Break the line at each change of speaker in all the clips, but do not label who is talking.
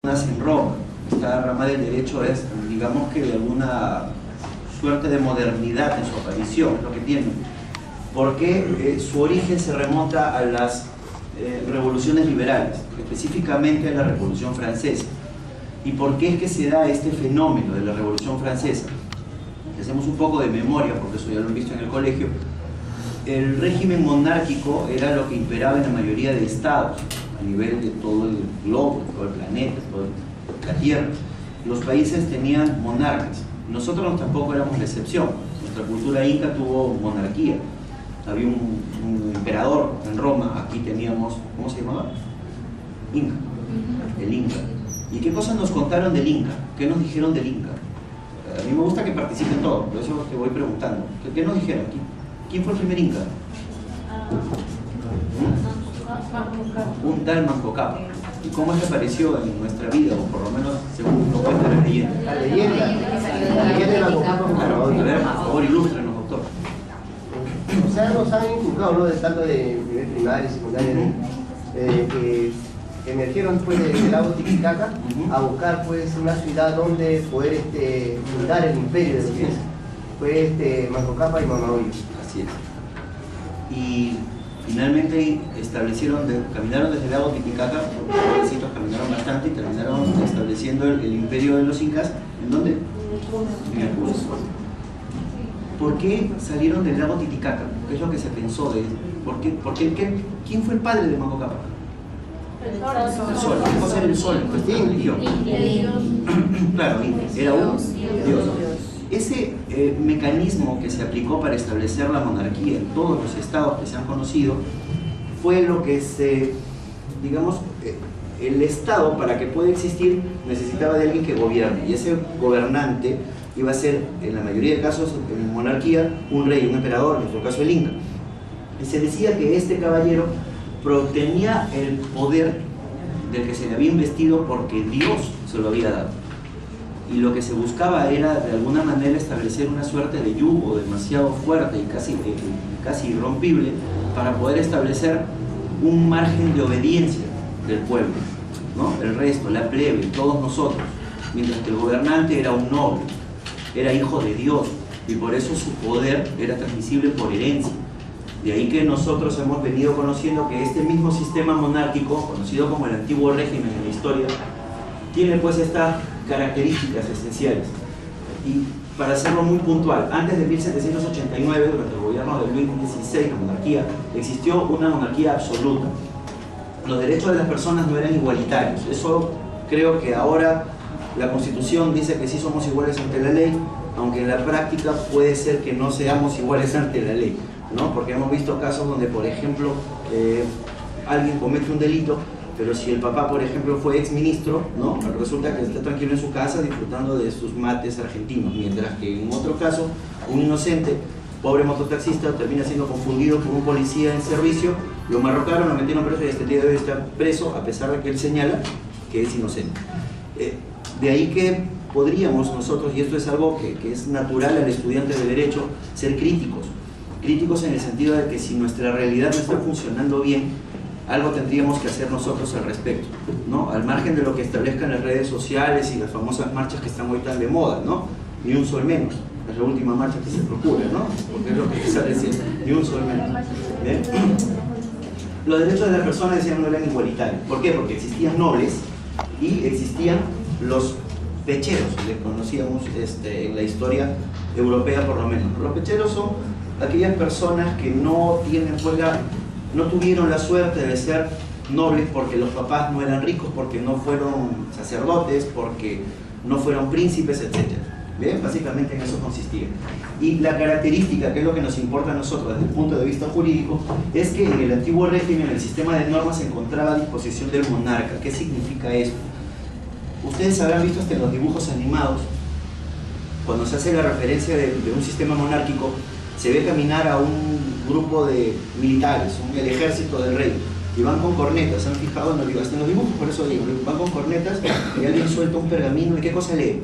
en Roma. Esta rama del derecho es, digamos que de alguna suerte de modernidad en su aparición, es lo que tiene, porque su origen se remonta a las revoluciones liberales, específicamente a la Revolución Francesa. ¿Y por qué es que se da este fenómeno de la Revolución Francesa? Hacemos un poco de memoria, porque eso ya lo han visto en el colegio. El régimen monárquico era lo que imperaba en la mayoría de estados, a nivel de todo el globo, todo el planeta, toda la Tierra. Los países tenían monarcas. Nosotros tampoco éramos la excepción. Nuestra cultura inca tuvo monarquía. Había un emperador en Roma. Aquí teníamos, ¿cómo se llamaba? Inca. El Inca. ¿Y qué cosas nos contaron del Inca? ¿Qué nos dijeron del Inca? A mí me gusta que participen todos, por eso te voy preguntando. ¿Qué nos dijeron? ¿Quién fue el primer Inca? Un tal Manco Cápac. ¿Y cómo es que apareció en nuestra vida, o por lo menos según lo cuenta la leyenda?
La leyenda de Manco Cápac.
Claro, a ver, por favor, ilústrenos, doctor.
O sea, nos han inculcado, ¿no? Del tanto de nivel primario y secundario, que emergieron pues del lago Titicaca a buscar pues una ciudad donde poder fundar el imperio de los que fue Manco Cápac y Mamahuyo.
Así es. Y finalmente caminaron desde el lago Titicaca, pobrecitos, caminaron bastante y terminaron estableciendo el imperio de los incas. ¿En dónde? En el Cusco. ¿Por qué salieron del lago Titicaca? ¿Qué es lo que se pensó de ¿quién fue el padre de Manco Cápac? El sol. ¿Qué cosa era el sol?
Indio.
Claro, era un dios. Ese mecanismo que se aplicó para establecer la monarquía en todos los estados que se han conocido fue lo que el estado, para que pueda existir, necesitaba de alguien que gobierne, y ese gobernante iba a ser, en la mayoría de casos, en monarquía, un rey, un emperador, en nuestro caso el Inca. Y se decía que este caballero tenía el poder del que se le había investido porque Dios se lo había dado. Y lo que se buscaba era, de alguna manera, establecer una suerte de yugo demasiado fuerte y casi irrompible para poder establecer un margen de obediencia del pueblo, ¿no? El resto, la plebe, todos nosotros. Mientras que el gobernante era un noble, era hijo de Dios, y por eso su poder era transmisible por herencia. De ahí que nosotros hemos venido conociendo que este mismo sistema monárquico, conocido como el antiguo régimen en la historia, tiene pues estas características esenciales. Y para hacerlo muy puntual, antes de 1789, durante el gobierno de Luis XVI, la monarquía, existió una monarquía absoluta. Los derechos de las personas no eran igualitarios. Eso creo que ahora la Constitución dice que sí somos iguales ante la ley, aunque en la práctica puede ser que no seamos iguales ante la ley, ¿no? Porque hemos visto casos donde, por ejemplo, alguien comete un delito, pero si el papá, por ejemplo, fue exministro, ¿no? Resulta que está tranquilo en su casa disfrutando de sus mates argentinos, mientras que en otro caso, un inocente, pobre mototaxista, termina siendo confundido por un policía en servicio, lo marrocaron, lo metieron preso y este día debe estar preso, a pesar de que él señala que es inocente. De ahí que podríamos nosotros, y esto es algo que es natural al estudiante de Derecho, ser críticos. Críticos en el sentido de que si nuestra realidad no está funcionando bien, algo tendríamos que hacer nosotros al respecto, ¿no? Al margen de lo que establezcan las redes sociales y las famosas marchas que están hoy tan de moda, ¿no? Ni un sol menos, es la última marcha que se procura, ¿no? Porque es lo que sale diciendo, ni un sol menos. ¿Bien? Los derechos de las personas, decían, no eran igualitarios. ¿Por qué? Porque existían nobles y existían los pecheros, les conocíamos en la historia europea por lo menos. Los pecheros son aquellas personas que no tuvieron la suerte de ser nobles porque los papás no eran ricos, porque no fueron sacerdotes, porque no fueron príncipes, etc. ¿Bien? Básicamente en eso consistía. Y la característica, que es lo que nos importa a nosotros desde el punto de vista jurídico, es que en el antiguo régimen el sistema de normas se encontraba a disposición del monarca. ¿Qué significa esto? Ustedes habrán visto hasta en los dibujos animados, cuando se hace la referencia de un sistema monárquico, se ve caminar a un grupo de militares, el ejército del rey, y van con cornetas. ¿Se han fijado en los dibujos? Por eso digo, van con cornetas y alguien suelta un pergamino. ¿Y qué cosa lee?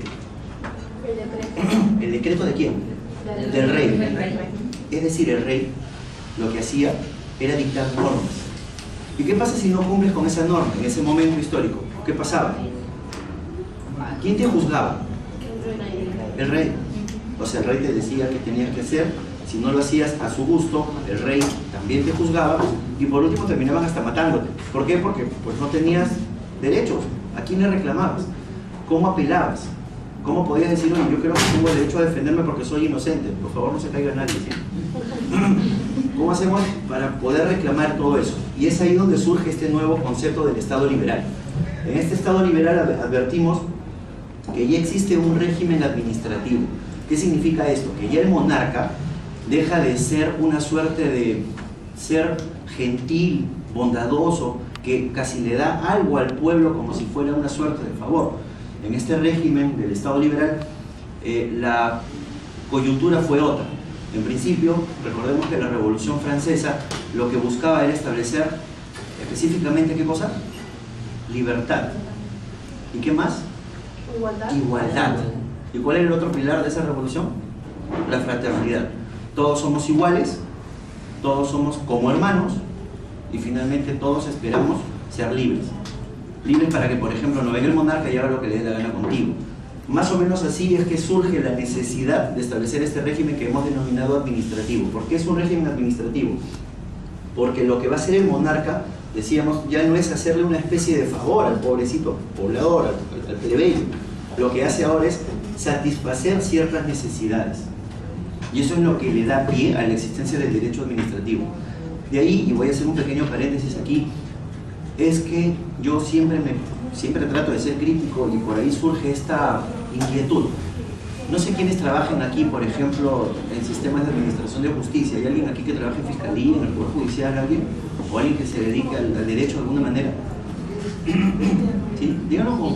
El decreto.
¿El decreto de quién? Del rey. Es decir, el rey lo que hacía era dictar normas. ¿Y qué pasa si no cumples con esa norma en ese momento histórico? ¿Qué pasaba? ¿Quién te juzgaba? El rey. O sea, el rey te decía qué tenías que hacer. Si no lo hacías a su gusto, el rey también te juzgaba y por último terminaban hasta matándote. ¿Por qué? Porque pues no tenías derechos. ¿A quién le reclamabas? ¿Cómo apelabas? ¿Cómo podías decir, oye, yo creo que tengo el derecho a defenderme porque soy inocente? Por favor, no se caiga nadie, ¿sí? ¿Cómo hacemos para poder reclamar todo eso? Y es ahí donde surge este nuevo concepto del Estado liberal. En este Estado liberal advertimos que ya existe un régimen administrativo. ¿Qué significa esto? Que ya el monarca deja de ser una suerte de ser gentil, bondadoso, que casi le da algo al pueblo como si fuera una suerte de favor. En este régimen del Estado liberal, la coyuntura fue otra. En principio, recordemos que la Revolución Francesa lo que buscaba era establecer específicamente, ¿qué cosa? Libertad. ¿Y qué más?
Igualdad.
Igualdad. ¿Y cuál era el otro pilar de esa revolución? La fraternidad. Todos somos iguales, todos somos como hermanos y finalmente todos esperamos ser libres. Libres para que, por ejemplo, no venga el monarca y haga lo que le dé la gana contigo. Más o menos así es que surge la necesidad de establecer este régimen que hemos denominado administrativo. ¿Por qué es un régimen administrativo? Porque lo que va a hacer el monarca, decíamos, ya no es hacerle una especie de favor al pobrecito poblador, al plebeyo. Lo que hace ahora es satisfacer ciertas necesidades. Y eso es lo que le da pie a la existencia del derecho administrativo. De ahí, y voy a hacer un pequeño paréntesis aquí, es que yo siempre trato de ser crítico y por ahí surge esta inquietud. No sé quiénes trabajan aquí, por ejemplo, en sistemas de administración de justicia. ¿Hay alguien aquí que trabaje en fiscalía, en el Poder Judicial, alguien? ¿O alguien que se dedique al derecho de alguna manera? ¿Sí? Díganlo con...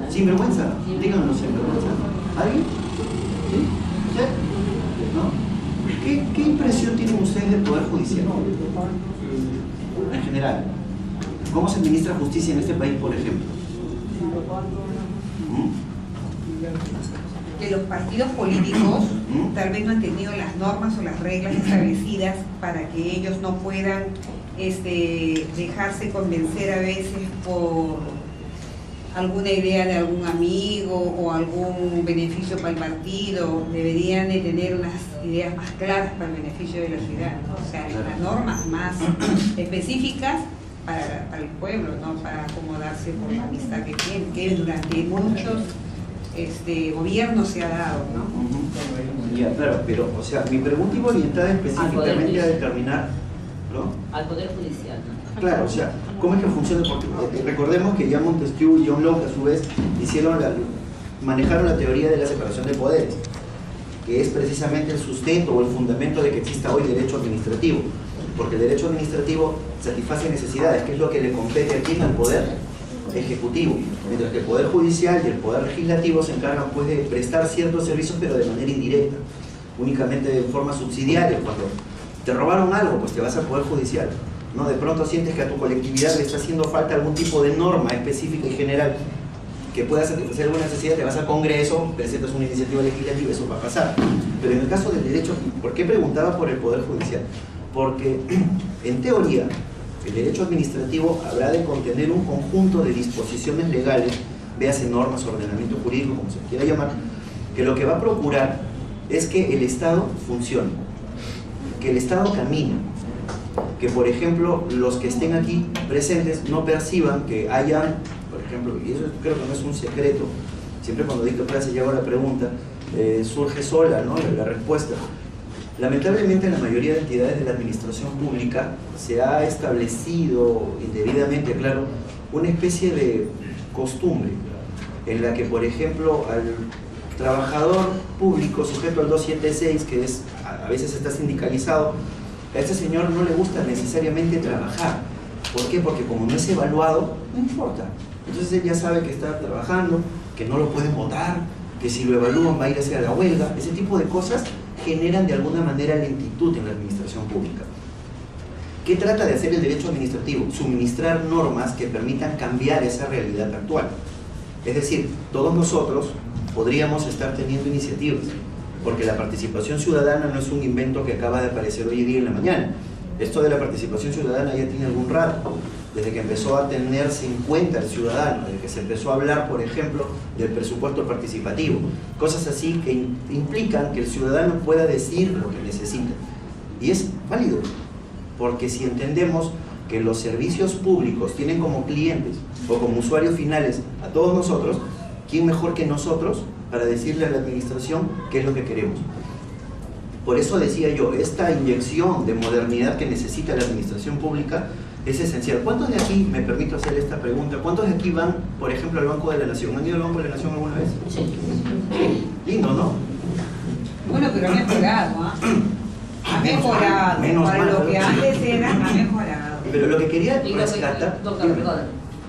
sin vergüenza. Díganlo sin vergüenza. ¿Alguien? ¿Sí? ¿Usted? ¿No? ¿Qué impresión tienen ustedes del Poder Judicial? En general. ¿Cómo se administra justicia en este país, por ejemplo?
Que los partidos políticos tal vez no han tenido las normas o las reglas establecidas para que ellos no puedan dejarse convencer a veces por alguna idea de algún amigo o algún beneficio para el partido. Deberían de tener unas ideas más claras para el beneficio de la ciudad, ¿no? O sea, las normas más específicas para el pueblo, no para acomodarse por la amistad que tienen, que durante muchos gobiernos se ha dado, ¿no?
Ya, claro, pero, o sea, mi pregunta iba orientada específicamente a determinar, ¿no?
Al Poder Judicial, ¿no?
Claro, o sea, ¿cómo es que funciona? Porque recordemos que ya Montesquieu y John Locke, a su vez, manejaron la teoría de la separación de poderes, que es precisamente el sustento o el fundamento de que exista hoy derecho administrativo. Porque el derecho administrativo satisface necesidades, que es lo que le compete aquí al poder ejecutivo, mientras que el poder judicial y el poder legislativo se encargan pues de prestar ciertos servicios pero de manera indirecta, únicamente de forma subsidiaria. Cuando te robaron algo, pues te vas al poder judicial, ¿no? De pronto sientes que a tu colectividad le está haciendo falta algún tipo de norma específica y general que pueda satisfacer alguna necesidad, te vas al Congreso, presentas una iniciativa legislativa, eso va a pasar. Pero en el caso del derecho, ¿por qué preguntaba por el poder judicial? Porque en teoría el derecho administrativo habrá de contener un conjunto de disposiciones legales, véase normas, ordenamiento jurídico, como se quiera llamar, que lo que va a procurar es que el Estado funcione, que el Estado camine, que por ejemplo los que estén aquí presentes no perciban que hayan, por ejemplo, y eso creo que no es un secreto, siempre cuando dicto clase y hago la pregunta, surge sola, ¿no?, la respuesta. Lamentablemente en la mayoría de entidades de la administración pública se ha establecido indebidamente, claro, una especie de costumbre en la que, por ejemplo, al trabajador público sujeto al 276, que es, a veces está sindicalizado, a este señor no le gusta necesariamente trabajar. ¿Por qué? Porque como no es evaluado, no importa. Entonces él ya sabe que está trabajando, que no lo pueden votar, que si lo evalúan va a ir hacia la huelga. Ese tipo de cosas generan de alguna manera lentitud en la administración pública. ¿Qué trata de hacer el derecho administrativo? Suministrar normas que permitan cambiar esa realidad actual. Es decir, todos nosotros podríamos estar teniendo iniciativas, porque la participación ciudadana no es un invento que acaba de aparecer hoy día en la mañana. Esto de la participación ciudadana ya tiene algún rato. desde que empezó a tenerse en cuenta el ciudadano, desde que se empezó a hablar, por ejemplo, del presupuesto participativo, cosas así que implican que el ciudadano pueda decir lo que necesita. Y es válido, porque si entendemos que los servicios públicos tienen como clientes o como usuarios finales a todos nosotros, ¿quién mejor que nosotros para decirle a la administración qué es lo que queremos? Por eso decía yo, esta inyección de modernidad que necesita la administración pública es esencial. ¿Cuántos de aquí, me permito hacer esta pregunta, cuántos de aquí van, por ejemplo, al Banco de la Nación? ¿Han ido al Banco de la Nación alguna vez?
Sí.
Lindo, ¿no?
Bueno, pero ha mejorado, ¿ah? Ha mejorado.
Menos
Para
mal,
lo que
¿no?
antes era, ha mejorado.
Pero lo que quería
Y lo que,
rescatar...
doctor, perdón,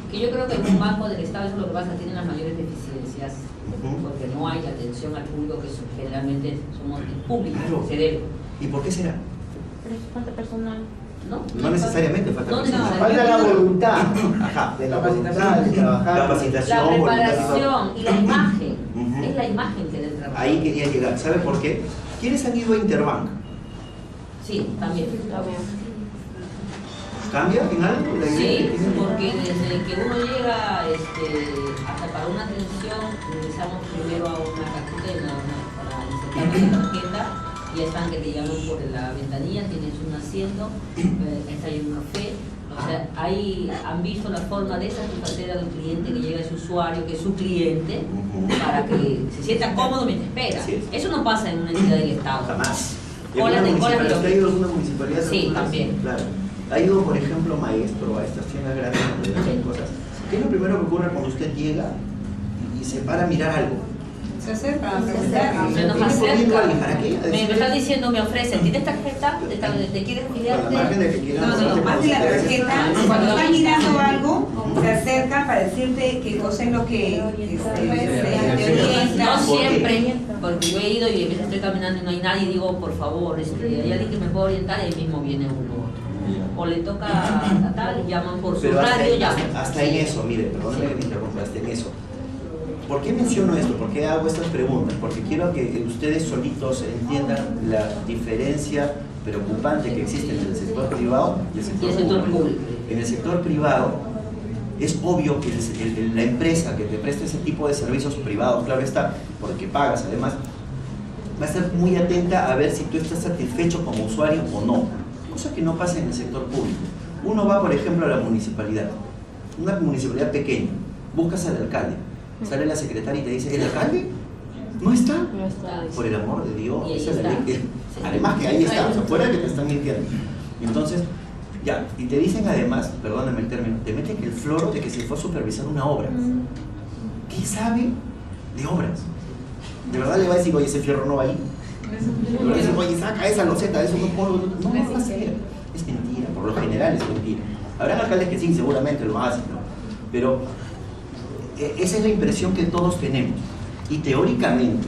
que yo creo que en un banco del Estado eso es lo que pasa, tienen las mayores deficiencias, porque no hay atención al público, que generalmente somos el público,
Claro.
se debe,
¿Y por qué será?
Pero es falta personal.
¿no?
No necesariamente falta
No
personal.
Falta la voluntad
Ajá.
de la voluntad de trabajar.
Capacitación,
La
voluntad.
preparación y la imagen,
Ujú.
es la imagen que del trabajo.
Ahí quería llegar. ¿Sabe por qué? ¿Quiénes han ido a Interbank?
Sí, también.
¿Cambia en algo la idea
Sí,
que tienen?
porque desde que uno llega hasta para una atención, ingresamos primero a una carpeta para insertar la tarjeta, y ya están que te llaman por la ventanilla, tienes un asiento, está ahí un café. O sea, ahí han visto la forma de satisfacer al cliente que llega, ese usuario, que es su cliente, para que se sienta cómodo mientras espera.
Así es.
Eso no pasa en una entidad del Estado.
Jamás.
Colas de colas
¿Usted ha
de
ido a alguna municipalidad?
Sí,
alguna vez?
también.
Claro. ¿Ha ido, por ejemplo, maestro a estas tiendas grandes donde venden cosas? ¿Qué es lo primero que ocurre cuando usted llega y se para a mirar algo?
Se acerca a preguntar.
Se nos
¿Viene corriendo
acerca.
alguien? ¿Para qué? A
Me
decirle-
está diciendo, me ofrece, ¿tienes tarjeta? ¿Te quieres
Con la
afiliarte?
margen de que quieran
No,
hacerte
más de la
conocer.
tarjeta, cuando están mirando algo, se acercan para decirte qué cosa es lo que te orienta.
No
¿Por qué?
siempre, porque yo he ido y a veces estoy caminando y no hay nadie y digo, por favor, hay alguien que me pueda orientar, y ahí mismo viene uno. O le toca a tal, llaman por su
Pero
radio, llaman.
hasta en eso, mire, perdóname que me interrumpa, hasta en eso. ¿Por qué menciono esto? ¿Por qué hago estas preguntas? Porque quiero que ustedes solitos entiendan la diferencia preocupante que existe entre el sector privado y el sector público. En el sector privado es obvio que la empresa que te presta ese tipo de servicios privados, claro está, porque pagas además, va a estar muy atenta a ver si tú estás satisfecho como usuario o no. Cosa que no pasa en el sector público. Uno va, por ejemplo, a la municipalidad, una municipalidad pequeña, buscas al alcalde, sale la secretaria y te dice, ¿el alcalde? ¿No está?
No está.
Por el amor de Dios,
Y ahí
esa es la
está.
ley que-
Sí.
además que ahí está, o sea, fuera que te están mintiendo. Entonces, ya, y te dicen además, perdóname el término, te meten el floro de que se fue a supervisar una obra. ¿Qué sabe de obras? ¿De verdad le va a decir, oye, ese fierro no va ahí? Le va a decir, oye, saca esa loseta, eso no puedo. No lo va a hacer. Es mentira, por lo general es mentira. Habrá alcaldes que sí, seguramente lo hacen, ¿no? Pero esa es la impresión que todos tenemos. Y teóricamente,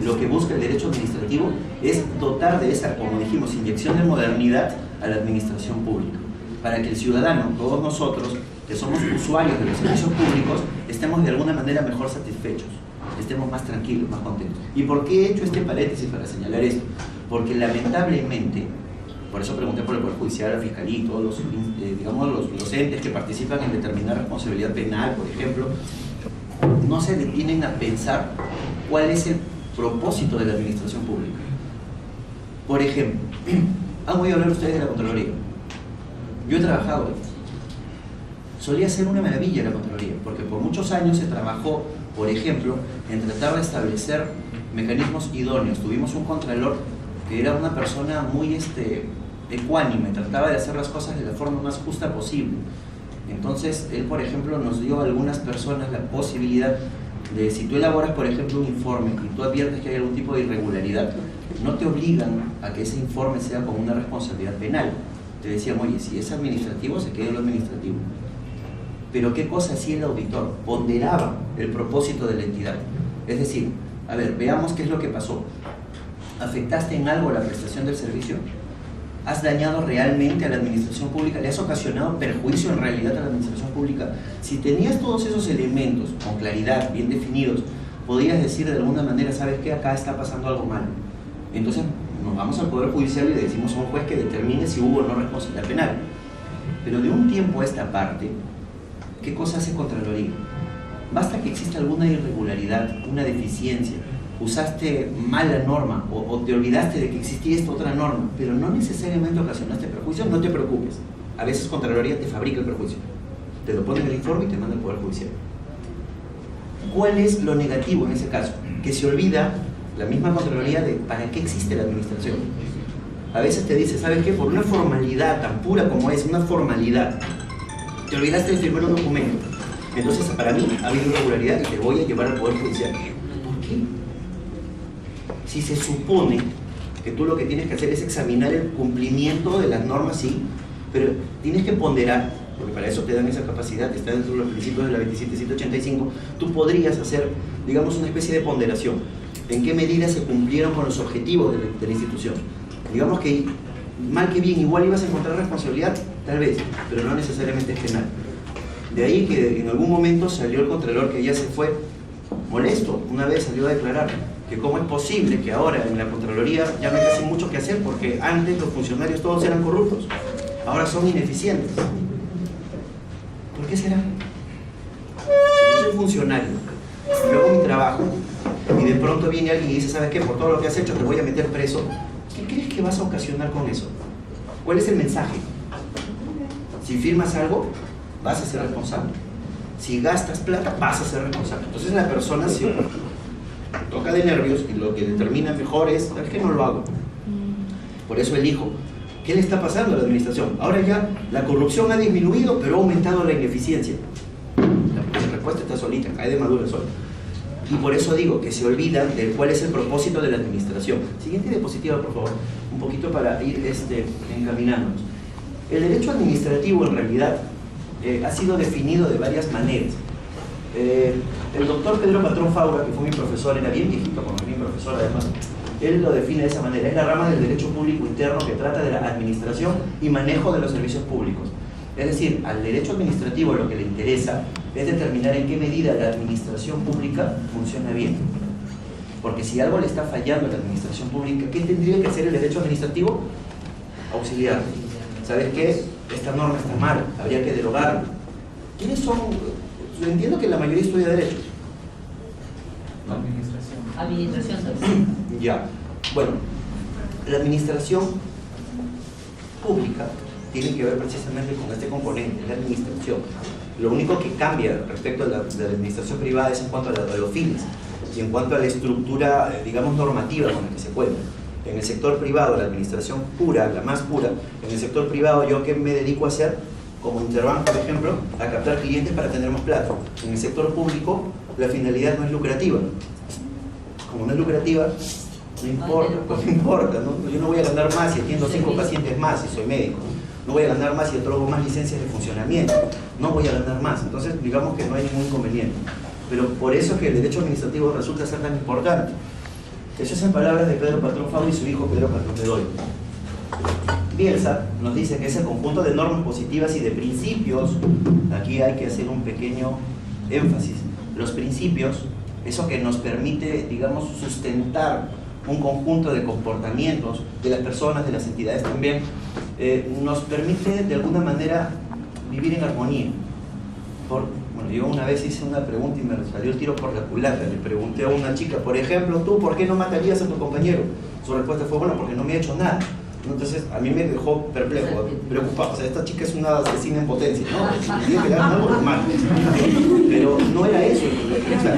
lo que busca el derecho administrativo es dotar de esa, como dijimos, inyección de modernidad a la administración pública, para que el ciudadano, todos nosotros, que somos usuarios de los servicios públicos, estemos de alguna manera mejor satisfechos, estemos más tranquilos, más contentos. ¿Y por qué he hecho este paréntesis para señalar esto? Porque lamentablemente, por eso pregunté por el Poder Judicial, la Fiscalía y todos los, digamos, los entes que participan en determinar responsabilidad penal, por ejemplo, no se detienen a pensar cuál es el propósito de la administración pública. Por ejemplo, ¿han oído hablar ustedes de la Contraloría? Yo he trabajado ahí. Solía ser una maravilla la Contraloría, porque por muchos años se trabajó, por ejemplo, en tratar de establecer mecanismos idóneos. Tuvimos un contralor que era una persona muy ecuánime, trataba de hacer las cosas de la forma más justa posible. Entonces, él, por ejemplo, nos dio a algunas personas la posibilidad de, si tú elaboras, por ejemplo, un informe y tú adviertes que hay algún tipo de irregularidad, no te obligan a que ese informe sea como una responsabilidad penal. Te decían, oye, si es administrativo, se queda en lo administrativo. Pero ¿qué cosa hacía el auditor? Ponderaba el propósito de la entidad. Es decir, a ver, veamos qué es lo que pasó. ¿Afectaste en algo la prestación del servicio? ¿Has dañado realmente a la administración pública? ¿Le has ocasionado perjuicio en realidad a la administración pública? Si tenías todos esos elementos con claridad, bien definidos, podrías decir de alguna manera, ¿sabes qué? Acá está pasando algo malo. Entonces nos vamos al Poder Judicial y le decimos a un juez que determine si hubo o no responsabilidad penal. Pero de un tiempo a esta parte, ¿qué cosa hace Contraloría? Basta que exista alguna irregularidad, una deficiencia, usaste mal la norma o te olvidaste de que existía esta otra norma, pero no necesariamente ocasionaste perjuicio, no te preocupes. A veces Contraloría te fabrica el perjuicio, te lo pone en el informe y te manda al Poder Judicial. ¿Cuál es lo negativo en ese caso? Que se olvida la misma Contraloría de para qué existe la administración. A veces te dice, ¿sabes qué? Por una formalidad tan pura como es, una formalidad, te olvidaste de firmar un documento. Entonces, para mí, ha habido irregularidad y te voy a llevar al Poder Judicial. ¿Por qué? Si se supone que tú lo que tienes que hacer es examinar el cumplimiento de las normas, sí, pero tienes que ponderar, porque para eso te dan esa capacidad, está dentro de los principios de la 27785, tú podrías hacer, digamos, una especie de ponderación. ¿En qué medida se cumplieron con los objetivos de la institución? Digamos que, mal que bien, igual ibas a encontrar responsabilidad, tal vez, pero no necesariamente es penal. De ahí que en algún momento salió el Contralor que ya se fue molesto, una vez salió a declarar que cómo es posible que ahora en la Contraloría ya no hay casi mucho que hacer porque antes los funcionarios todos eran corruptos, ahora son ineficientes. ¿Por qué será? Si yo soy funcionario, yo hago mi trabajo y de pronto viene alguien y dice, ¿sabes qué? Por todo lo que has hecho te voy a meter preso. ¿Qué crees que vas a ocasionar con eso? ¿Cuál es el mensaje? Si firmas algo, vas a ser responsable. Si gastas plata, vas a ser responsable. Entonces la persona se toca de nervios y lo que determina mejor es, ¿sabes qué? No lo hago. Por eso elijo. ¿Qué le está pasando a la administración? Ahora ya la corrupción ha disminuido, pero ha aumentado la ineficiencia. La respuesta está solita, cae de madura sola. Y por eso digo que se olvidan de cuál es el propósito de la administración. Siguiente diapositiva, por favor, un poquito para ir encaminándonos. El derecho administrativo, en realidad, ha sido definido de varias maneras. El doctor Pedro Patrón Faura, que fue mi profesor, era bien viejito cuando fue mi profesor además, él lo define de esa manera: es la rama del derecho público interno que trata de la administración y manejo de los servicios públicos. Es decir, al derecho administrativo lo que le interesa es determinar en qué medida la administración pública funciona bien. Porque si algo le está fallando a la administración pública, ¿qué tendría que hacer el derecho administrativo? Auxiliar. ¿Sabes qué? Esta norma está mal, habría que derogarla. ¿Quiénes son? Entiendo que la mayoría estudia Derecho. ¿No?
Administración también.
Ya. Bueno, la administración pública tiene que ver precisamente con este componente, la administración. Lo único que cambia respecto a la administración privada es en cuanto a los fines y en cuanto a la estructura, digamos, normativa con la que se cuenta. En el sector privado, la administración pura, la más pura, en el sector privado, ¿yo qué me dedico a hacer? Como Interbank, por ejemplo, a captar clientes para tener más plata. En el sector público, la finalidad no es lucrativa. Como no es lucrativa, no importa, pues no importa, ¿no? Yo no voy a ganar más si atiendo 5 pacientes más si soy médico. No voy a ganar más si otorgo más licencias de funcionamiento. No voy a ganar más. Entonces, digamos que no hay ningún inconveniente. Pero por eso es que el derecho administrativo resulta ser tan importante. Eso es en palabras de Pedro Patrón Faura y su hijo Pedro Patrón Bedoya. Bielsa nos dice que ese conjunto de normas positivas y de principios, aquí hay que hacer un pequeño énfasis. Los principios, eso que nos permite, digamos, sustentar un conjunto de comportamientos de las personas, de las entidades también, nos permite de alguna manera vivir en armonía. Bueno, yo una vez hice una pregunta y me salió el tiro por la culata. Le pregunté a una chica, por ejemplo, ¿tú por qué no matarías a tu compañero? Su respuesta fue, bueno, porque no me ha hecho nada. Entonces, a mí me dejó perplejo, preocupado. O sea, esta chica es una asesina en potencia, ¿no? Tiene que dar algo normal. Pero no era eso. O sea,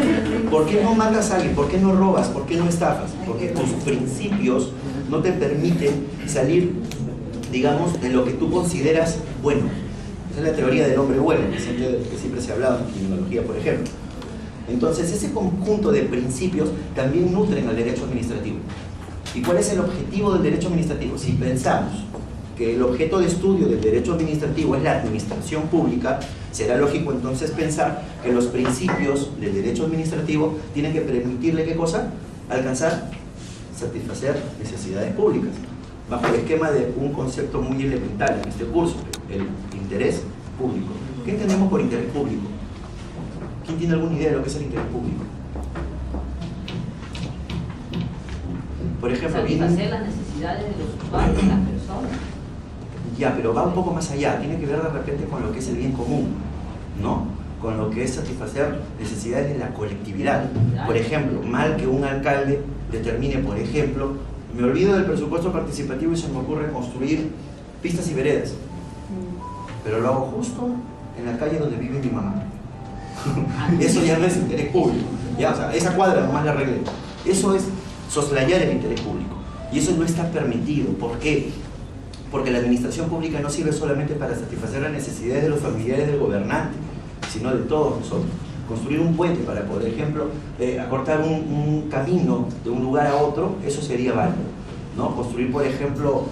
¿por qué no matas a alguien? ¿Por qué no robas? ¿Por qué no estafas? Porque tus principios no te permiten salir, digamos, de lo que tú consideras bueno. Esa es la teoría del hombre bueno, que siempre se ha hablado en criminología, por ejemplo. Entonces, ese conjunto de principios también nutren al derecho administrativo. ¿Y cuál es el objetivo del derecho administrativo? Si pensamos que el objeto de estudio del derecho administrativo es la administración pública, será lógico entonces pensar que los principios del derecho administrativo tienen que permitirle, ¿qué cosa? Alcanzar, satisfacer necesidades públicas, bajo el esquema de un concepto muy elemental en este curso, el interés público. ¿Qué entendemos por interés público? ¿Quién tiene alguna idea de lo que es el interés público? Por ejemplo,
satisfacer las necesidades de los usuarios, de las personas.
Ya, pero va un poco más allá, tiene que ver de repente con lo que es el bien común, ¿no? Con lo que es satisfacer necesidades de la colectividad. Por ejemplo, mal que un alcalde determine, por ejemplo, me olvido del presupuesto participativo y se me ocurre construir pistas y veredas, pero lo hago justo en la calle donde vive mi mamá. Eso ya no es interés público, ya, o sea, esa cuadra nomás la arreglé. Eso es soslayar el interés público y eso no está permitido. ¿Por qué? Porque la administración pública no sirve solamente para satisfacer las necesidades de los familiares del gobernante, sino de todos nosotros. Construir un puente para, por ejemplo, acortar un camino de un lugar a otro, eso sería válido, ¿no? Construir, por ejemplo,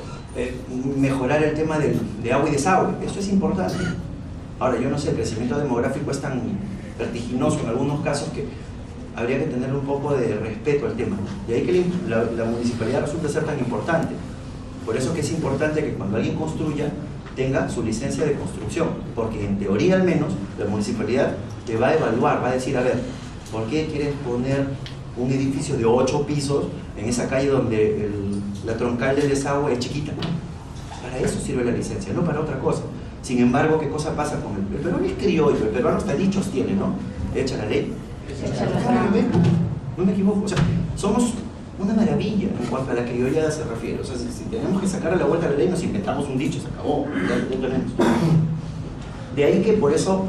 mejorar el tema de agua y desagüe, eso es importante. Ahora, yo no sé, el crecimiento demográfico es tan vertiginoso en algunos casos que habría que tener un poco de respeto al tema. De ahí que la municipalidad resulta ser tan importante. Por eso que es importante que cuando alguien construya, tenga su licencia de construcción, porque en teoría al menos la municipalidad te va a evaluar, va a decir, a ver, ¿por qué quieres poner un edificio de 8 pisos en esa calle donde la troncal del desagüe es chiquita? Para eso sirve la licencia, no para otra cosa. Sin embargo, ¿qué cosa pasa con el peruano? Es criollo, el peruano hasta dichos tiene, ¿no? Echa la ley. No me equivoco, o sea, somos una maravilla en cuanto a la criollada se refiere. O sea, si tenemos que sacar a la vuelta a la ley, nos inventamos un dicho, se acabó, ya lo tenemos. De ahí que por eso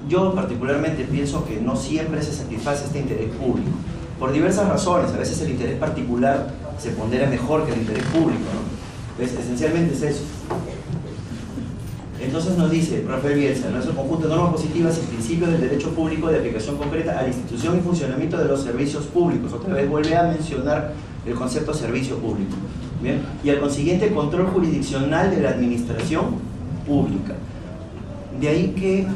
yo particularmente pienso que no siempre se satisface este interés público, por diversas razones. A veces el interés particular se pondera mejor que el interés público, ¿no? Esencialmente es eso. Entonces nos dice Rafael Bielsa, nuestro conjunto de normas positivas y principios del derecho público de aplicación concreta a la institución y funcionamiento de los servicios públicos. Otra vez vuelve a mencionar el concepto servicio público. ¿Bien? Y al consiguiente control jurisdiccional de la administración pública. De ahí que,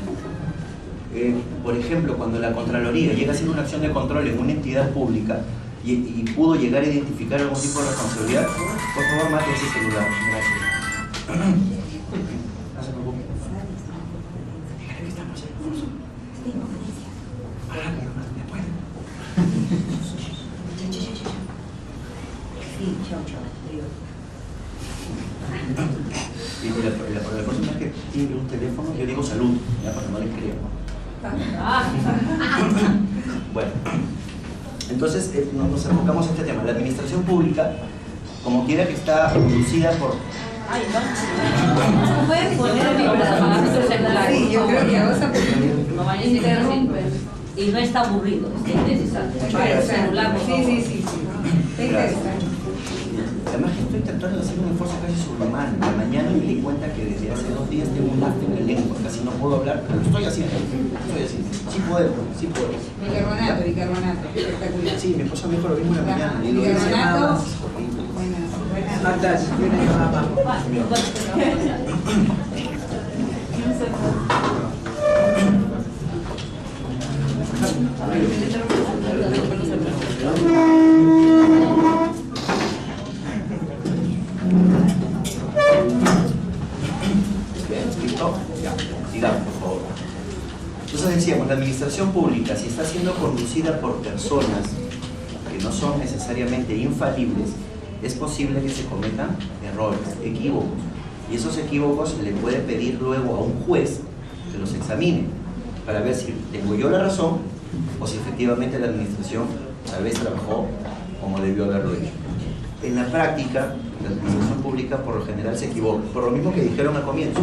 por ejemplo, cuando la Contraloría llega a hacer una acción de control en una entidad pública y pudo llegar a identificar algún tipo de responsabilidad, por favor mate ese celular. Gracias. Y la próxima vez que tiene un teléfono, yo digo salud, ya para que no le crean. Bueno, entonces nos enfocamos a este tema. La administración pública, como quiera que está conducida por...
Ay, no. ¿Puedes poner mi celular?
Sí, yo creo que vamos a
No vaya a interrumpir. Y no está aburrido, es interesante. El celular, por favor.
Sí.
Además que estoy tratando de hacer un esfuerzo casi sobrehumano. En la mañana me di cuenta que desde hace 2 días tengo un lastre en la lengua, casi no puedo hablar, pero lo estoy haciendo. Sí puedo.
Bicarbonato, espectacular.
Sí, mi esposa me dijo lo mismo en la mañana. Y lo
Bicarbonato.
Fantástico, una llamada más.
¿Listo? Ya, sigamos, por favor. Entonces decíamos, la administración pública, si está siendo conducida por personas que no son necesariamente infalibles, es posible que se cometan errores, equívocos. Y esos equívocos se le puede pedir luego a un juez que los examine para ver si tengo yo la razón o si efectivamente la administración tal vez trabajó como debió haberlo hecho. En la práctica, la administración pública por lo general se equivoca, por lo mismo que dijeron al comienzo.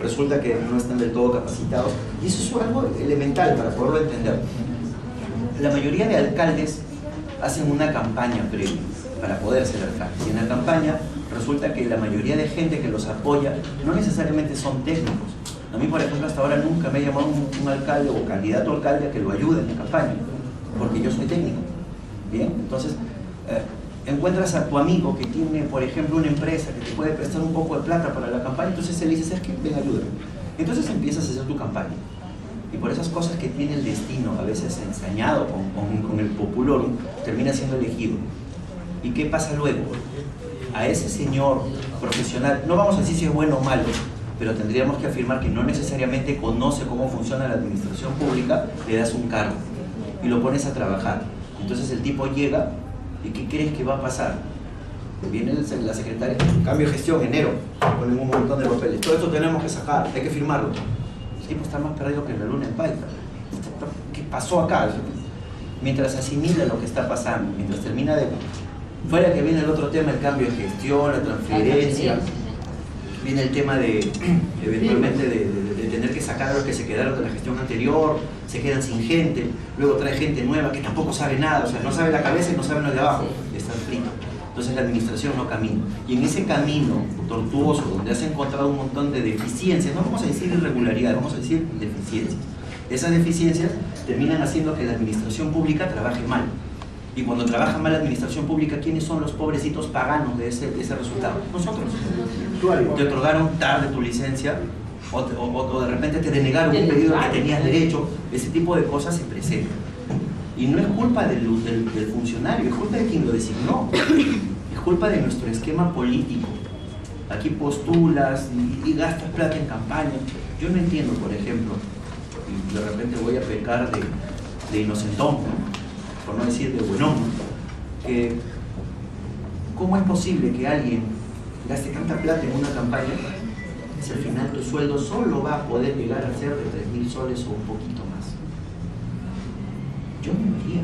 Resulta que no están del todo capacitados y eso es algo elemental para poderlo entender. La mayoría de alcaldes hacen una campaña previa para poder ser alcaldes y en la campaña resulta que la mayoría de gente que los apoya no necesariamente son técnicos. A mí, por ejemplo, hasta ahora nunca me ha llamado un alcalde o candidato a alcalde a que lo ayude en la campaña, porque yo soy técnico. Bien, entonces encuentras a tu amigo que tiene, por ejemplo, una empresa que te puede prestar un poco de plata para la campaña, entonces él dice, ¿sabes qué? Ven, ayúdame. Entonces empiezas a hacer tu campaña. Y por esas cosas que tiene el destino, a veces ensañado con el populorum, termina siendo elegido. ¿Y qué pasa luego? A ese señor profesional, no vamos a decir si es bueno o malo, pero tendríamos que afirmar que no necesariamente conoce cómo funciona la administración pública, le das un cargo y lo pones a trabajar. Entonces el tipo llega y ¿qué crees que va a pasar? Viene la secretaria, cambio de gestión, enero, ponen un montón de papeles. Todo esto tenemos que sacar, hay que firmarlo. El tipo está más perdido que la luna en Paita. ¿Qué pasó acá? Mientras asimila lo que está pasando, mientras termina de... Fuera que viene el otro tema, el cambio de gestión, la transferencia, viene el tema de, eventualmente, de tener que sacar a los que se quedaron de la gestión anterior, se quedan sin gente, luego trae gente nueva que tampoco sabe nada, o sea, no sabe la cabeza y no sabe lo de abajo, están fritos. Entonces la administración no camina. Y en ese camino tortuoso, donde has encontrado un montón de deficiencias, no vamos a decir irregularidades, vamos a decir deficiencias. Esas deficiencias terminan haciendo que la administración pública trabaje mal. Y cuando trabaja mal la administración pública, ¿quiénes son los pobrecitos paganos de ese resultado? Nosotros. Te otorgaron tarde tu licencia, o de repente te denegaron un pedido al que tenías derecho. Ese tipo de cosas se presentan. Y no es culpa del funcionario, es culpa de quien lo designó. Es culpa de nuestro esquema político. Aquí postulas y gastas plata en campaña. Yo no entiendo, por ejemplo, y de repente voy a pecar de inocentón, por no decir de buenón, que ¿cómo es posible que alguien gaste tanta plata en una campaña si al final tu sueldo solo va a poder llegar a ser de 3.000 soles o un poquito más? Yo me moría.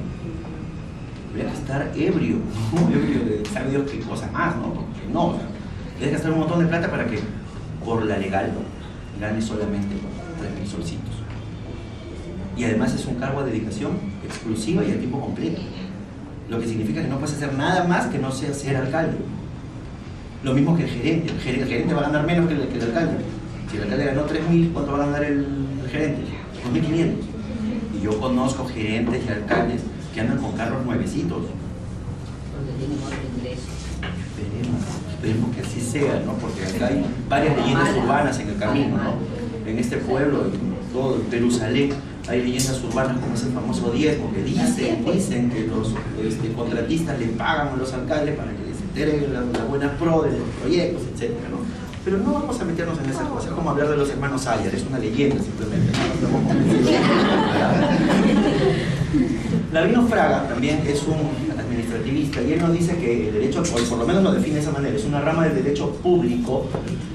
Voy a gastar ebrio, ¿no? Ebrio de sabe Dios qué cosa más, ¿no? Porque no, o sea, debes gastar un montón de plata para que, por la legal, gane solamente 3.000 solcitos. Y además es un cargo de dedicación exclusiva y a tiempo completo. Lo que significa que no puedes hacer nada más que no sea ser alcalde. Lo mismo que el gerente. El gerente va a ganar menos que el alcalde. Si el alcalde ganó 3.000, ¿cuánto va a ganar el gerente? 2.500. Y yo conozco gerentes y alcaldes que andan con carros nuevecitos.
Porque tienen otro ingreso.
Esperemos que así sea, ¿no? Porque acá hay varias leyendas urbanas en el camino, ¿no? En este pueblo, en todo Jerusalén, hay leyendas urbanas como ese famoso 10, porque dicen que los contratistas le pagan a los alcaldes para que les entreguen la buena pro de los proyectos, etc., ¿no? Pero no vamos a meternos en esas cosas, es como hablar de los hermanos Ayer, es una leyenda simplemente, Lavino Fraga también es un administrativista y él nos dice que el derecho, o por lo menos lo define de esa manera, es una rama del derecho público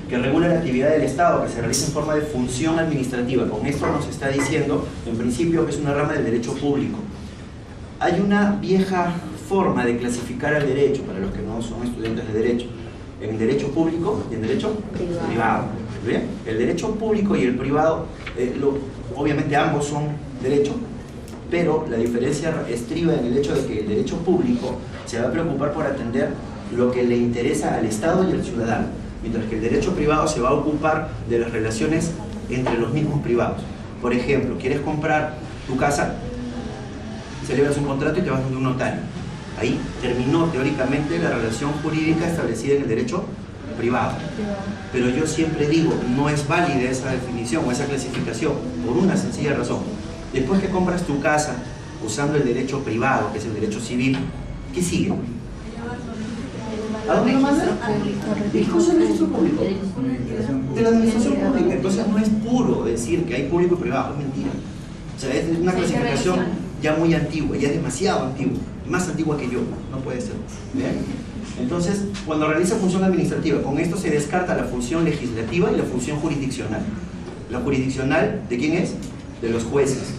que regula la actividad del Estado, que se realiza en forma de función administrativa. Con esto nos está diciendo, en principio, que es una rama del derecho público. Hay una vieja forma de clasificar al derecho, para los que no son estudiantes de derecho, en derecho público y en derecho privado. ¿Bien? El derecho público y el privado, obviamente ambos son derecho, pero la diferencia estriba en el hecho de que el derecho público se va a preocupar por atender lo que le interesa al Estado y al ciudadano, mientras que el derecho privado se va a ocupar de las relaciones entre los mismos privados. Por ejemplo, quieres comprar tu casa, celebras un contrato y te vas donde un notario. Ahí terminó teóricamente la relación jurídica establecida en el derecho privado. Pero yo siempre digo, no es válida esa definición o esa clasificación por una sencilla razón. Después que compras tu casa usando el derecho privado, que es el derecho civil, ¿qué sigue? ¿A dónde lo mandan? ¿Qué cosa es el registro público? De la administración pública. Entonces no es puro decir que hay público y privado, es mentira. O sea, es una clasificación ya muy antigua, ya demasiado antigua, más antigua que yo, no puede ser. ¿Bien? Entonces, cuando realiza función administrativa, con esto se descarta la función legislativa y la función jurisdiccional. La jurisdiccional, ¿de quién es? De los jueces,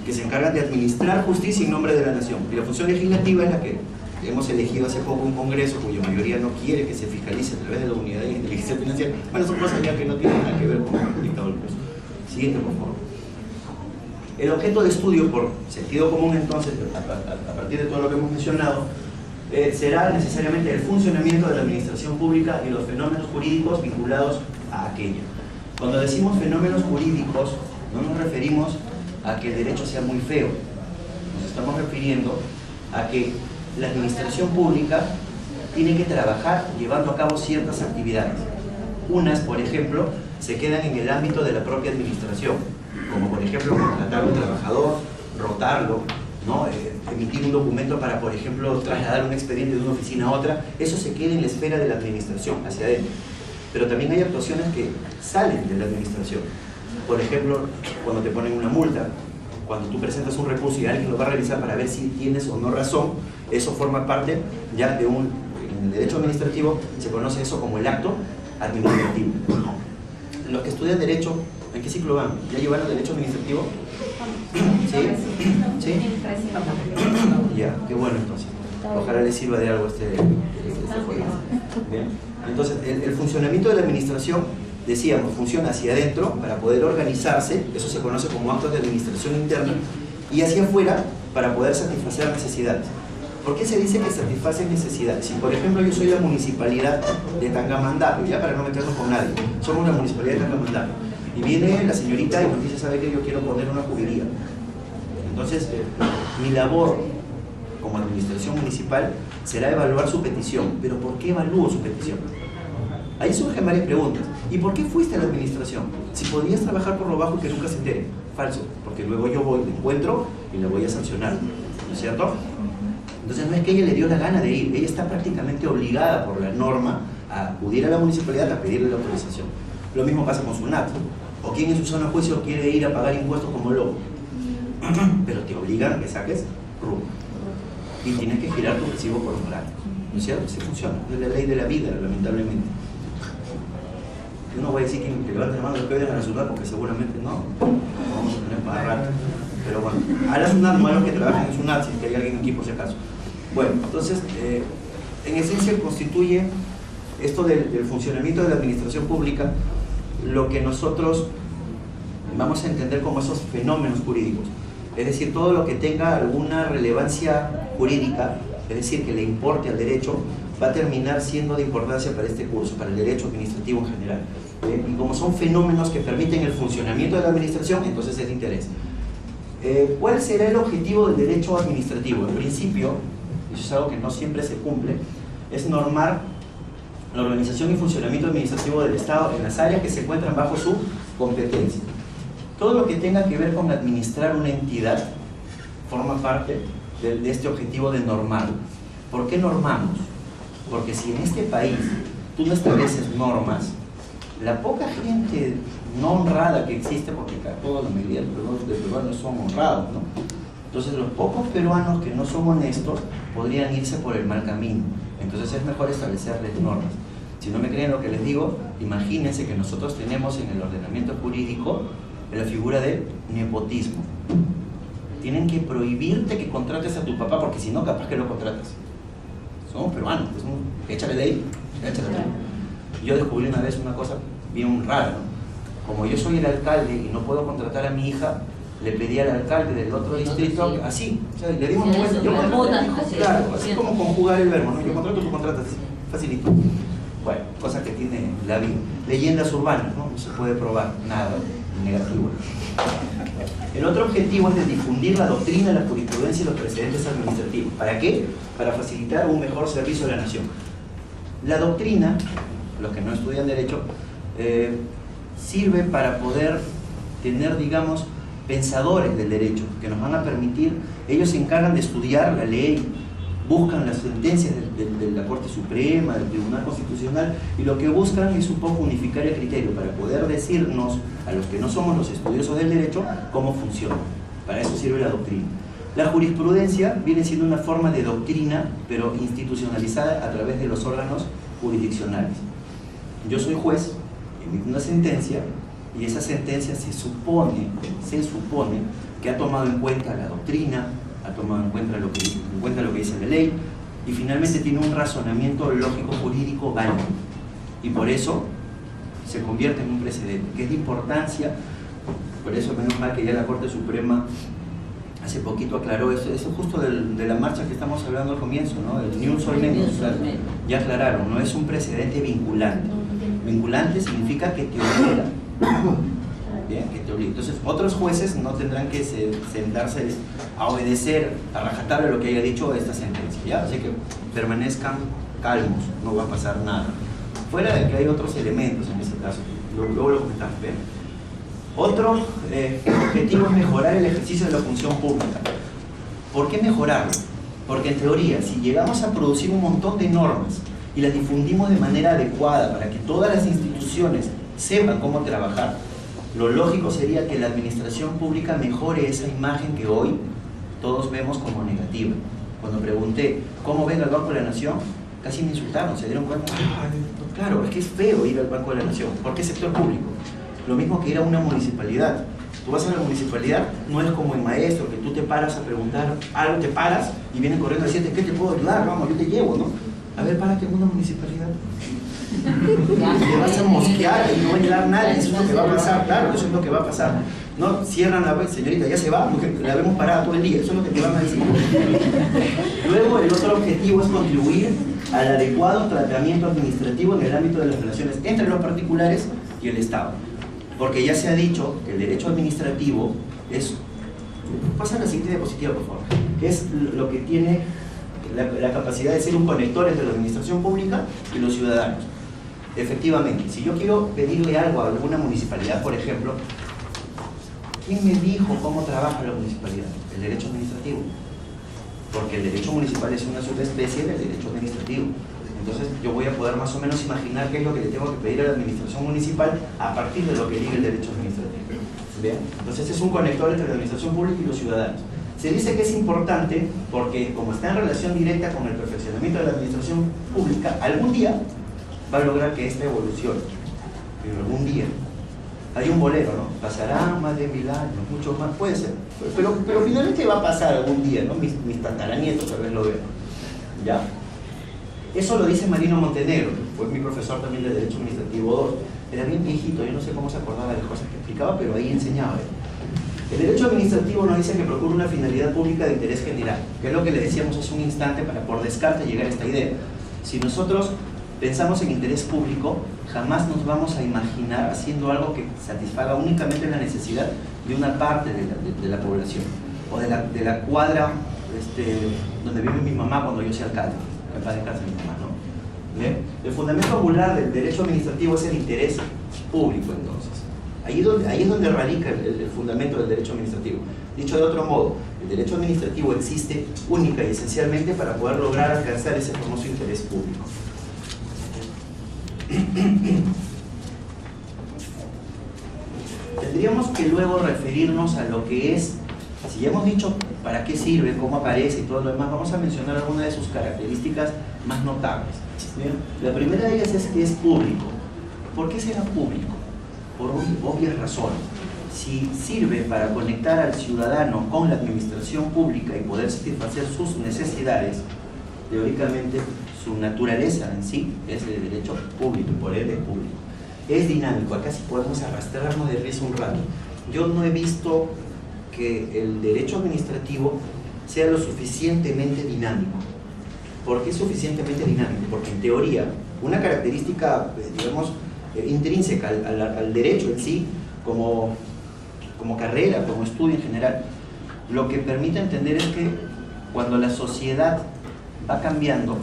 que se encargan de administrar justicia en nombre de la nación. Y la función legislativa es la que hemos elegido hace poco un congreso cuya mayoría no quiere que se fiscalice a través de la unidad de inteligencia financiera. Bueno, son cosas ya que no tienen nada que ver con el dictado del curso. Siguiente, por favor. El objeto de estudio, por sentido común entonces, a partir de todo lo que hemos mencionado, será necesariamente el funcionamiento de la administración pública y los fenómenos jurídicos vinculados a aquella. Cuando decimos fenómenos jurídicos, no nos referimos a que el derecho sea muy feo, nos estamos refiriendo a que la administración pública tiene que trabajar llevando a cabo ciertas actividades. Unas, por ejemplo, se quedan en el ámbito de la propia administración, como por ejemplo contratar a un trabajador, rotarlo, ¿no? Emitir un documento para, por ejemplo, trasladar un expediente de una oficina a otra. Eso se queda en la esfera de la administración, hacia adentro. Pero también hay actuaciones que salen de la administración. Por ejemplo, cuando te ponen una multa, cuando tú presentas un recurso y alguien lo va a revisar para ver si tienes o no razón, eso forma parte ya de un en el derecho administrativo se conoce eso como el acto administrativo. Los que estudian derecho, ¿en qué ciclo van? ¿Ya llevaron derecho administrativo? ¿Sí? ¿Sí? Ya, qué bueno entonces. Ojalá les sirva de algo este juego. Bien. Entonces, el funcionamiento de la administración, decíamos, funciona hacia adentro para poder organizarse, eso se conoce como actos de administración interna, y hacia afuera para poder satisfacer necesidades. ¿Por qué se dice que satisfacen necesidades? Si por ejemplo yo soy la municipalidad de Tangamandapio, ya para no meternos con nadie, somos la municipalidad de Tangamandapio, y viene la señorita y nos dice, ¿sabe qué? Yo quiero poner una juguería. Entonces, mi labor como administración municipal será evaluar su petición. ¿Pero por qué evalúo su petición? Ahí surgen varias preguntas. ¿Y por qué fuiste a la administración? Si podías trabajar por lo bajo y que nunca se entere. Falso, porque luego yo voy, le encuentro y le voy a sancionar, ¿no es cierto? Entonces no es que ella le dio la gana de ir, ella está prácticamente obligada por la norma a acudir a la municipalidad a pedirle la autorización. Lo mismo pasa con SUNAT. O quien en su zona de juicio quiere ir a pagar impuestos como loco, pero te obligan a que saques RUC y tienes que girar tu recibo por honorario, ¿no es cierto? Así funciona, es la ley de la vida, lamentablemente. Yo no voy a decir que levanten la mano los que vayan a la SUNAT porque seguramente no vamos a tener para rato, pero bueno, a la SUNAT no hay los que trabajen en SUNAT, si es que hay alguien aquí por si acaso. Bueno, entonces, en esencia constituye esto del funcionamiento de la administración pública lo que nosotros vamos a entender como esos fenómenos jurídicos, es decir, todo lo que tenga alguna relevancia jurídica, es decir, que le importe al derecho, va a terminar siendo de importancia para este curso, para el derecho administrativo en general. Y como son fenómenos que permiten el funcionamiento de la administración, entonces es de interés. ¿Cuál será el objetivo del derecho administrativo? En principio, y eso es algo que no siempre se cumple, es normar la organización y funcionamiento administrativo del Estado en las áreas que se encuentran bajo su competencia. Todo lo que tenga que ver con administrar una entidad forma parte de este objetivo de normar. ¿Por qué normamos? Porque si en este país tú no estableces normas, la poca gente no honrada que existe, porque toda la mayoría de peruanos son honrados, ¿no? Entonces los pocos peruanos que no son honestos podrían irse por el mal camino. Entonces es mejor establecerles normas. Si no me creen lo que les digo, imagínense que nosotros tenemos en el ordenamiento jurídico la figura de nepotismo. Tienen que prohibirte que contrates a tu papá, porque si no, capaz que lo contratas. Somos peruanos, pues, échale ley, échale ley. Yo descubrí una vez una cosa bien rara, ¿no? Como yo soy el alcalde y no puedo contratar a mi hija, le pedí al alcalde del otro distrito, así, o sea, le dimos vuelta. Yo contrato, claro, así como conjugar el verbo, ¿no? Yo contrato, tú contratas, facilito. Bueno, cosa que tiene la vida. Leyendas urbanas, ¿no? No se puede probar nada negativo. El otro objetivo es de difundir la doctrina, la jurisprudencia y los precedentes administrativos. ¿Para qué? Para facilitar un mejor servicio a la nación. La doctrina, los que no estudian derecho, sirve para poder tener, digamos, pensadores del derecho, que nos van a permitir, ellos se encargan de estudiar la ley, buscan las sentencias de la Corte Suprema, del Tribunal Constitucional, y lo que buscan es un poco unificar el criterio para poder decirnos, a los que no somos los estudiosos del derecho, cómo funciona. Para eso sirve la doctrina. La jurisprudencia viene siendo una forma de doctrina, pero institucionalizada a través de los órganos jurisdiccionales. Yo soy juez, emito una sentencia, y esa sentencia se supone que ha tomado en cuenta la doctrina, ha tomado en cuenta lo que dice la ley, y finalmente tiene un razonamiento lógico jurídico válido, y por eso se convierte en un precedente, que es de importancia. Por eso menos mal que ya la Corte Suprema hace poquito aclaró eso justo de la marcha que estamos hablando al comienzo, ¿no? El ni un sol menos, claro. Ya aclararon, no es un precedente vinculante. Vinculante significa que te obliga. Bien, que te obliga. Entonces, otros jueces no tendrán que sentarse a obedecer a rajatabla lo que haya dicho esta sentencia, ¿ya? Así que permanezcan calmos, no va a pasar nada. Fuera de que hay otros elementos en ese caso, luego lo comentamos, ¿bien? Otro objetivo es mejorar el ejercicio de la función pública. ¿Por qué mejorarlo? Porque en teoría, si llegamos a producir un montón de normas y las difundimos de manera adecuada para que todas las instituciones sepan cómo trabajar, lo lógico sería que la administración pública mejore esa imagen que hoy todos vemos como negativa. Cuando pregunté, ¿cómo ven al Banco de la Nación? casi me insultaron, se dieron cuenta, claro, es que es feo ir al Banco de la Nación, porque es sector público. Lo mismo que ir a una municipalidad. Tú vas a la municipalidad, no es como en maestro, que tú te paras a preguntar algo, te paras y vienen corriendo a decirte, ¿qué te puedo ayudar? Vamos, yo te llevo, ¿no? A ver, párate en una municipalidad. Te vas a mosquear y no va a llegar nadie, eso es lo que va a pasar, claro, eso es lo que va a pasar. No, cierran la web, señorita, ya se va, porque la vemos parada todo el día, eso es lo que te van a decir. Luego, el otro objetivo es contribuir al adecuado tratamiento administrativo en el ámbito de las relaciones entre los particulares y el Estado. Porque ya se ha dicho que el derecho administrativo es, pasa a la siguiente diapositiva por favor, es lo que tiene la capacidad de ser un conector entre la administración pública y los ciudadanos. Efectivamente, si yo quiero pedirle algo a alguna municipalidad, por ejemplo, ¿quién me dijo cómo trabaja la municipalidad? El derecho administrativo. Porque el derecho municipal es una subespecie del derecho administrativo. Entonces yo voy a poder más o menos imaginar qué es lo que le tengo que pedir a la administración municipal a partir de lo que diga el derecho administrativo. ¿Bien? Entonces es un conector entre la administración pública y los ciudadanos. Se dice que es importante porque como está en relación directa con el perfeccionamiento de la administración pública, algún día va a lograr que esta evolucione. Pero algún día. Hay un bolero, ¿no? Pasará más de 1000 años, muchos más, puede ser. Pero finalmente va a pasar algún día, ¿no? Mis tataranietos tal vez lo vean. ¿Ya? Eso lo dice Marino Montenegro, que fue mi profesor también de Derecho Administrativo 2. Era bien viejito, yo no sé cómo se acordaba de las cosas que explicaba, pero ahí enseñaba. El derecho administrativo nos dice que procura una finalidad pública de interés general, que es lo que le decíamos hace un instante para por descarte llegar a esta idea. Si nosotros pensamos en interés público, jamás nos vamos a imaginar haciendo algo que satisfaga únicamente la necesidad de una parte de la población, o de la cuadra donde vive mi mamá cuando yo sea alcalde. Me parece mi mamá, ¿no? ¿Bien? El fundamento angular del derecho administrativo es el interés público, entonces. Ahí es donde radica el fundamento del derecho administrativo. Dicho de otro modo, el derecho administrativo existe única y esencialmente para poder lograr alcanzar ese famoso interés público. Tendríamos que luego referirnos a lo que es, si ya hemos dicho para qué sirve, cómo aparece y todo lo demás, vamos a mencionar algunas de sus características más notables. ¿Bien? La primera de ellas es que es público. ¿Por qué será público? Por obvias razones. Si sirve para conectar al ciudadano con la administración pública y poder satisfacer sus necesidades, teóricamente su naturaleza en sí es el derecho público y por ende es público. Es dinámico, acá sí podemos arrastrarnos de risa un rato. Yo no he visto que el derecho administrativo sea lo suficientemente dinámico. ¿Por qué suficientemente dinámico? Porque en teoría, una característica, digamos, intrínseca al derecho en sí, como carrera, como estudio en general, lo que permite entender es que cuando la sociedad va cambiando,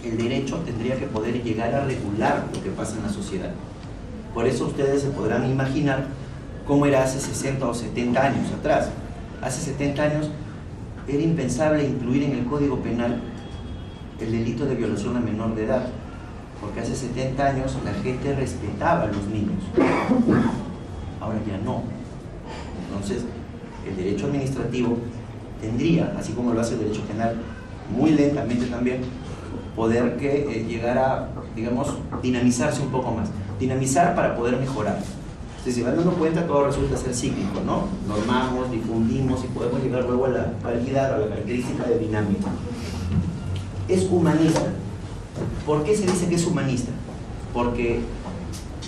el derecho tendría que poder llegar a regular lo que pasa en la sociedad. Por eso ustedes se podrán imaginar cómo era hace 60 o 70 años atrás. Hace 70 años era impensable incluir en el Código Penal el delito de violación a menor de edad, porque hace 70 años la gente respetaba a los niños. Ahora ya no. Entonces, el derecho administrativo tendría, así como lo hace el derecho penal, muy lentamente también, poder que llegar a, digamos, dinamizarse un poco más. Dinamizar para poder mejorar. Si se van dando cuenta, todo resulta ser cíclico, ¿no? Normamos, difundimos y podemos llegar luego a la calidad, a la característica de dinámica. Es humanista. ¿Por qué se dice que es humanista? Porque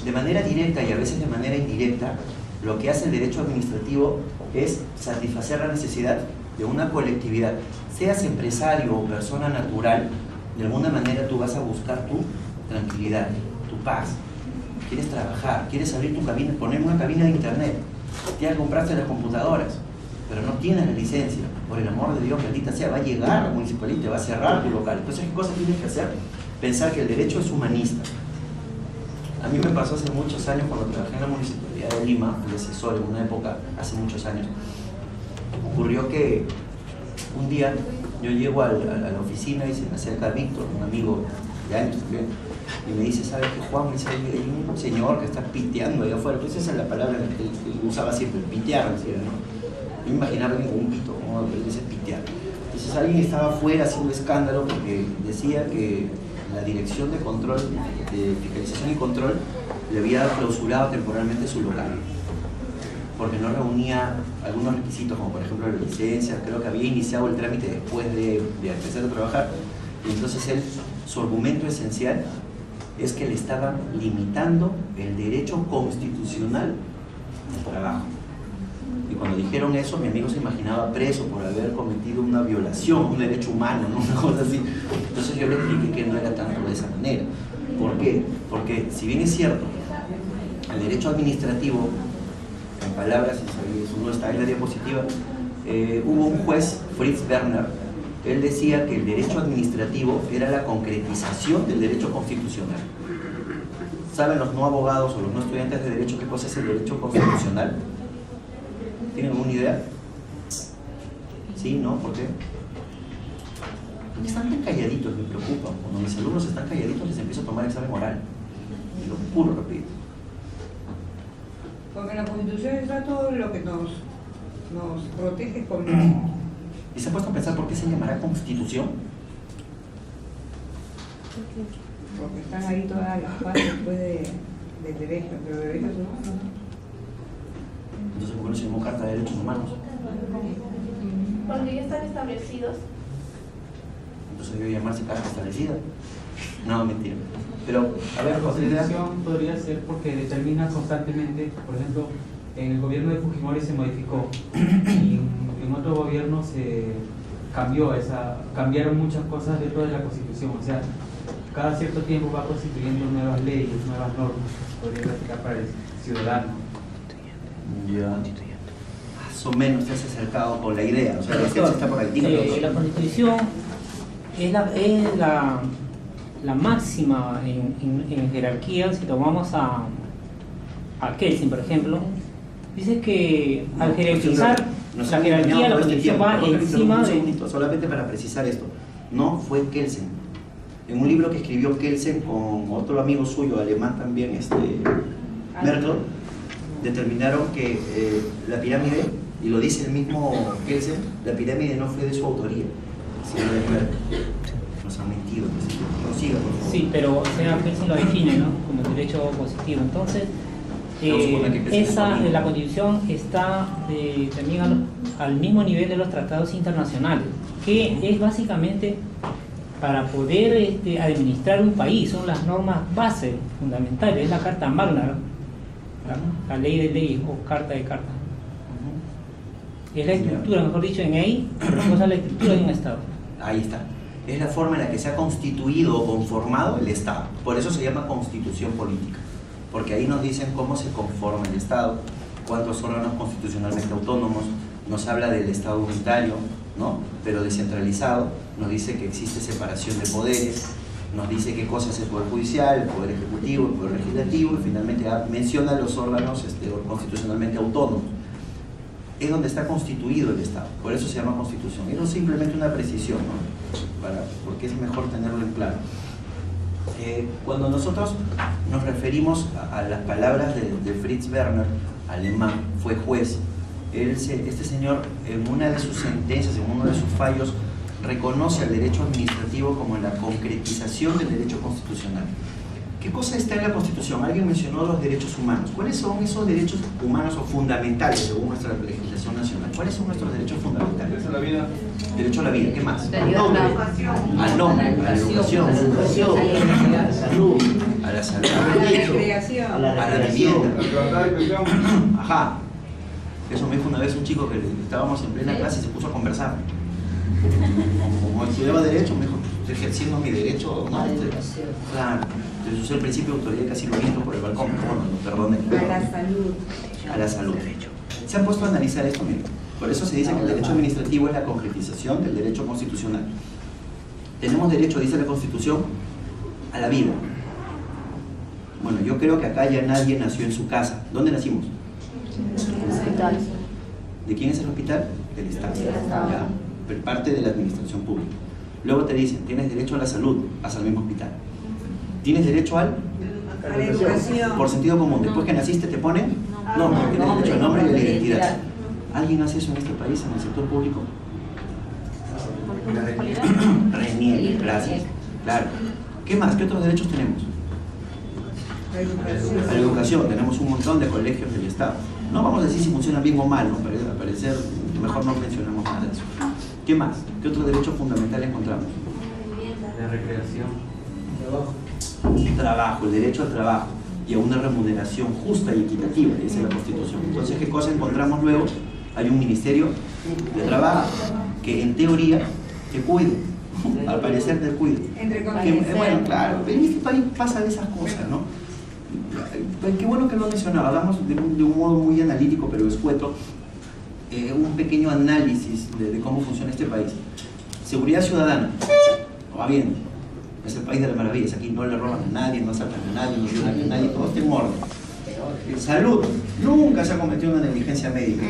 de manera directa y a veces de manera indirecta, lo que hace el derecho administrativo es satisfacer la necesidad de una colectividad. Seas empresario o persona natural, de alguna manera tú vas a buscar tu tranquilidad, tu paz. Quieres trabajar, quieres abrir tu cabina, poner una cabina de internet, ya compraste las computadoras, pero no tienes la licencia. Por el amor de Dios, maldita sea, va a llegar la municipalidad y te va a cerrar tu local. Entonces, ¿qué cosas tienes que hacer? Pensar que el derecho es humanista. A mí me pasó hace muchos años cuando trabajé en la Municipalidad de Lima, de asesor en una época, hace muchos años. Ocurrió que un día yo llego a la oficina y se me acerca Víctor, un amigo de años también, y me dice, ¿sabes qué, Juan? Me dice, hay un señor que está piteando allá afuera. Pues esa es la palabra que él usaba siempre, pitear, decía, ¿no? Yo me imaginaba un pito, como él dice pitear. Dice, Entonces alguien estaba afuera haciendo escándalo porque decía que la Dirección de Control, de Fiscalización y Control, le había clausurado temporalmente su local porque no reunía algunos requisitos, como por ejemplo la licencia. Creo que había iniciado el trámite después de empezar a trabajar, y entonces su argumento esencial es que le estaban limitando el derecho constitucional al trabajo. Y cuando dijeron eso, mi amigo se imaginaba preso por haber cometido una violación, un derecho humano, ¿no? Una cosa así. Entonces yo le expliqué que no era tanto de esa manera. ¿Por qué? Porque si bien es cierto, el derecho administrativo, en palabras, si uno está en la diapositiva, hubo un juez, Fritz Werner, él decía que el derecho administrativo era la concretización del derecho constitucional. ¿Saben los no abogados o los no estudiantes de derecho qué cosa es el derecho constitucional? ¿Tienen alguna idea? ¿Sí? ¿No? ¿Por qué? Porque están tan calladitos, me preocupa. Cuando mis alumnos están calladitos les empiezo a tomar examen oral. Y lo puro repito.
Porque la Constitución está todo lo que nos protege con...
¿Y se ha puesto a pensar por qué se llamará Constitución?
Porque están ahí todas las partes después de derechos, pero derechos humanos.
Entonces, ¿por qué no se llamó Carta de Derechos Humanos?
Porque ya están establecidos.
Entonces debe llamarse Carta Establecida. No, mentira. Pero, a ver,
La
José, idea.
Constitución podría ser porque determina constantemente, por ejemplo, en el gobierno de Fujimori se modificó y en otro gobierno se cambiaron muchas cosas dentro de la Constitución. O sea, cada cierto tiempo va constituyendo nuevas leyes, nuevas normas que se podrían aplicar para el ciudadano.
Ya. Más o menos te has acercado con la idea. O sea, la ciencia está por ahí.
La Constitución es la máxima en jerarquía. Si tomamos a Kelsen, por ejemplo, dice que al jerarquizar la jerarquía, la Constitución va encima de...
Solamente para precisar esto, no fue Kelsen. En un libro que escribió Kelsen con otro amigo suyo, alemán también, Merkel, determinaron que la pirámide, y lo dice el mismo Kelsen, la pirámide no fue de su autoría, sino de Merkel. Nos han mentido, prosiga, por favor.
Sí, pero Kelsen lo define, ¿no?, como derecho positivo. Entonces, la Constitución está también al mismo nivel de los tratados internacionales, que es básicamente para poder administrar un país. Son las normas base fundamentales, es la Carta Magna, ¿no? La ley de leyes o carta de carta. Es la estructura, mejor dicho, en ahí, reposa la estructura de un Estado.
Ahí está. Es la forma en la que se ha constituido o conformado el Estado. Por eso se llama Constitución Política. Porque ahí nos dicen cómo se conforma el Estado, cuántos órganos constitucionalmente autónomos, nos habla del Estado unitario, ¿no?, pero descentralizado, nos dice que existe separación de poderes, nos dice qué cosa es el Poder Judicial, el Poder Ejecutivo, el Poder Legislativo, y finalmente menciona los órganos constitucionalmente autónomos. Es donde está constituido el Estado, por eso se llama Constitución. Eso es simplemente una precisión, ¿no?, porque es mejor tenerlo en claro. Cuando nosotros nos referimos a las palabras de Fritz Werner, alemán, fue juez, este señor en una de sus sentencias, en uno de sus fallos, reconoce al derecho administrativo como la concretización del derecho constitucional. ¿Qué cosa está en la Constitución? Alguien mencionó los derechos humanos. ¿Cuáles son esos derechos humanos o fundamentales según nuestra legislación nacional? ¿Cuáles son nuestros derechos fundamentales?
Derecho a la vida.
Derecho a la vida, ¿qué más? Al nombre, a la educación,
a la salud,
a la salud,
A la recreación.
a la
a la
recreación.
vivienda.
La libertad de expresión.
Ajá. Eso me dijo una vez un chico que estábamos en plena clase y se puso a conversar. Como estudiaba derecho, me dijo, estoy ejerciendo mi derecho, ¿no? Claro. Entonces usé el principio de autoridad casi lo visto por el balcón, pero bueno, no, perdone.
A la salud.
A la salud. Se han puesto a analizar esto, miren. Por eso se dice que el derecho administrativo es la concretización del derecho constitucional. Tenemos derecho, dice la Constitución, a la vida. Bueno, yo creo que acá ya nadie nació en su casa. ¿Dónde nacimos?
Hospital.
¿De quién es el hospital? Del Estado. ¿Ya? Pero parte de la administración pública. Luego te dicen, tienes derecho a la salud, hasta el mismo hospital. ¿Tienes derecho al?
A la educación.
Por sentido común, después que naciste te ponen nombre, tienes derecho al nombre y a la identidad. ¿Alguien hace eso en este país, en el sector público? Claro. ¿Qué más? ¿Qué otros derechos tenemos? A la educación, tenemos un montón de colegios del Estado. No vamos a decir si funcionan bien o mal, ¿no? Al parecer, mejor no mencionamos nada de eso. ¿Qué más? ¿Qué otro derecho fundamental encontramos?
La recreación.
Trabajo, el derecho al trabajo y a una remuneración justa y equitativa, esa es la Constitución. Entonces, ¿qué cosa encontramos luego? Hay un Ministerio de Trabajo que en teoría te cuida, al parecer te cuida.
Entre comillas.
Bueno, claro, en este país pasan esas cosas, ¿no? Qué bueno que lo mencionaba, hablamos de un modo muy analítico pero escueto, un pequeño análisis de cómo funciona este país. Seguridad ciudadana, va bien, es el país de las maravillas, aquí no le roban a nadie, no asaltan a nadie, no violan a nadie, todo está en orden. Salud, nunca se ha cometido una negligencia médica.